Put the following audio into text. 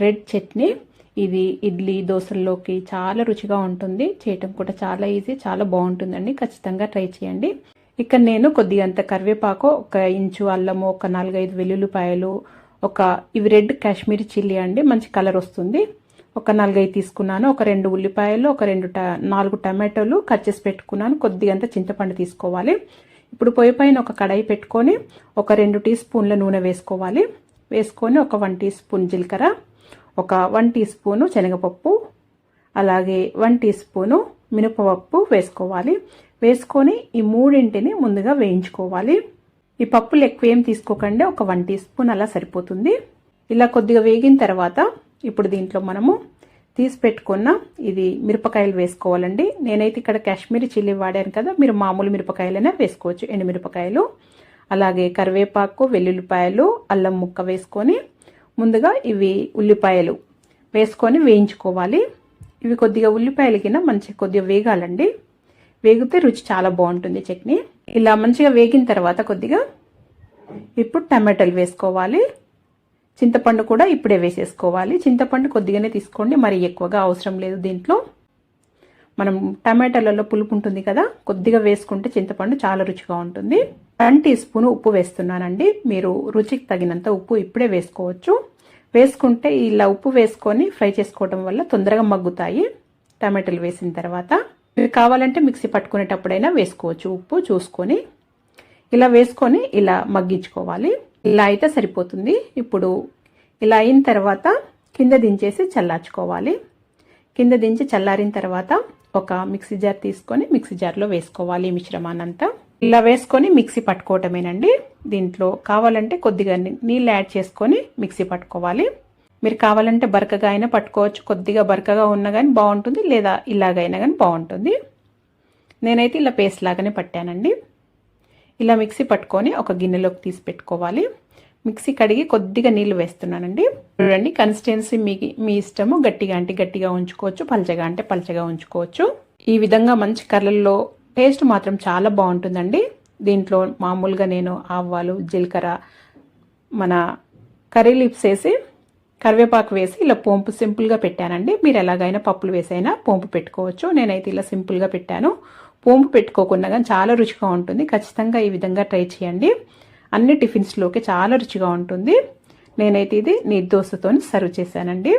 Red chutney. ఇది ఇడ్లీ దోశల్లోకి చాలా రుచిగా ఉంటుంది. చేయటం కూడా చాలా ఈజీ, చాలా బాగుంటుందండి. ఖచ్చితంగా ట్రై చేయండి. ఇక్కడ నేను కొద్దిగంత కరివేపాకు, 1 ఇంచు అల్లము, ఒక 4-5 వెల్లుల్లిపాయలు, ఇవి రెడ్ కాశ్మీరీ చిల్లీ అండి, మంచి కలర్ వస్తుంది. ఒక 4-5 తీసుకున్నాను. ఒక 2 ఉల్లిపాయలు, 4 టమాటోలు కట్ చేసి పెట్టుకున్నాను. కొద్దిగంత చింతపండు తీసుకోవాలి. ఇప్పుడు పొయ్యి పైన ఒక కడాయి పెట్టుకొని ఒక 2 టీ స్పూన్ల నూనె వేసుకోవాలి. వేసుకొని ఒక 1 టీ స్పూన్ జీలకర్ర, ఒక 1 టీ స్పూను శనగపప్పు, అలాగే 1 టీ స్పూను మినపప్పు వేసుకోవాలి. వేసుకొని ఈ మూడింటిని ముందుగా వేయించుకోవాలి. ఈ పప్పులు ఎక్కువ ఏం తీసుకోకండి, ఒక 1 టీ స్పూన్ అలా సరిపోతుంది. ఇలా కొద్దిగా వేగిన తర్వాత ఇప్పుడు దీంట్లో మనము తీసి పెట్టుకున్న ఇది మిరపకాయలు వేసుకోవాలండి. నేనైతే ఇక్కడ కాశ్మీరీ చిల్లీ వాడాను కదా, మీరు మామూలు మిరపకాయలైనా వేసుకోవచ్చు, ఎండుమిరపకాయలు. అలాగే కరివేపాకు, వెల్లుల్లిపాయలు, అల్లం ముక్క వేసుకొని ముందుగా ఇవి ఉల్లిపాయలు వేసుకొని వేయించుకోవాలి. ఇవి కొద్దిగా ఉల్లిపాయలు కింద కొద్దిగా వేగాలండి. వేగితే రుచి చాలా బాగుంటుంది చట్నీ. ఇలా మంచిగా వేగిన తర్వాత కొద్దిగా ఇప్పుడు టమాటాలు వేసుకోవాలి. చింతపండు కూడా ఇప్పుడే వేసేసుకోవాలి. చింతపండు కొద్దిగానే తీసుకోండి, మరి ఎక్కువగా అవసరం లేదు. దీంట్లో మనం టమాటాలలో పులుపు ఉంటుంది కదా, కొద్దిగా వేసుకుంటే చింతపండు చాలా రుచిగా ఉంటుంది. 1 టీ స్పూన్ ఉప్పు వేస్తున్నానండి. మీరు రుచికి తగినంత ఉప్పు ఇప్పుడే వేసుకోవచ్చు. వేసుకుంటే ఇలా ఉప్పు వేసుకొని ఫ్రై చేసుకోవడం వల్ల తొందరగా మగ్గుతాయి. టమాటాలు వేసిన తర్వాత మీరు కావాలంటే మిక్సీ పట్టుకునేటప్పుడైనా వేసుకోవచ్చు, ఉప్పు చూసుకొని. ఇలా వేసుకొని ఇలా మగ్గించుకోవాలి. ఇలా అయితే సరిపోతుంది. ఇప్పుడు ఇలా అయిన తర్వాత కింద దించేసి చల్లార్చుకోవాలి. కింద దించి చల్లారిన తర్వాత ఒక మిక్సీ జార్ తీసుకొని మిక్సీ జార్లో వేసుకోవాలి ఈ మిశ్రమాన్నంతా. ఇలా వేసుకొని మిక్సీ పట్టుకోవటమేనండి. దీంట్లో కావాలంటే కొద్దిగా నీళ్ళు యాడ్ చేసుకొని మిక్సీ పట్టుకోవాలి. మీరు కావాలంటే బరకగా అయినా పట్టుకోవచ్చు, కొద్దిగా బరకగా ఉన్నా కానీ బాగుంటుంది, లేదా ఇలాగైనా కానీ బాగుంటుంది. నేనైతే ఇలా పేస్ట్ లాగానే పట్టానండి. ఇలా మిక్సీ పట్టుకొని ఒక గిన్నెలోకి తీసి పెట్టుకోవాలి. మిక్సీ కడిగి కొద్దిగా నీళ్లు వేస్తున్నానండి. చూడండి, కన్సిస్టెన్సీ మీ ఇష్టము. గట్టిగా అంటే గట్టిగా ఉంచుకోవచ్చు, పల్చగా అంటే పల్చగా ఉంచుకోవచ్చు. ఈ విధంగా మంచి కలర్లో టేస్ట్ మాత్రం చాలా బాగుంటుందండి. దీంట్లో మామూలుగా నేను ఆవాలు, జీలకర్ర, మన కర్రీ లీవ్స్ వేసి కరివేపాకు వేసి ఇలా పోంపు సింపుల్గా పెట్టానండి. మీరు ఎలాగైనా పప్పులు వేసైనా పోంపు పెట్టుకోవచ్చు. నేనైతే ఇలా సింపుల్గా పెట్టాను. పోంపు పెట్టుకోకుండా కానీ చాలా రుచిగా ఉంటుంది. ఖచ్చితంగా ఈ విధంగా ట్రై చేయండి. అన్ని టిఫిన్స్లోకి చాలా రుచిగా ఉంటుంది. నేనైతే ఇది నీటి దోశతో సర్వ్ చేశానండి.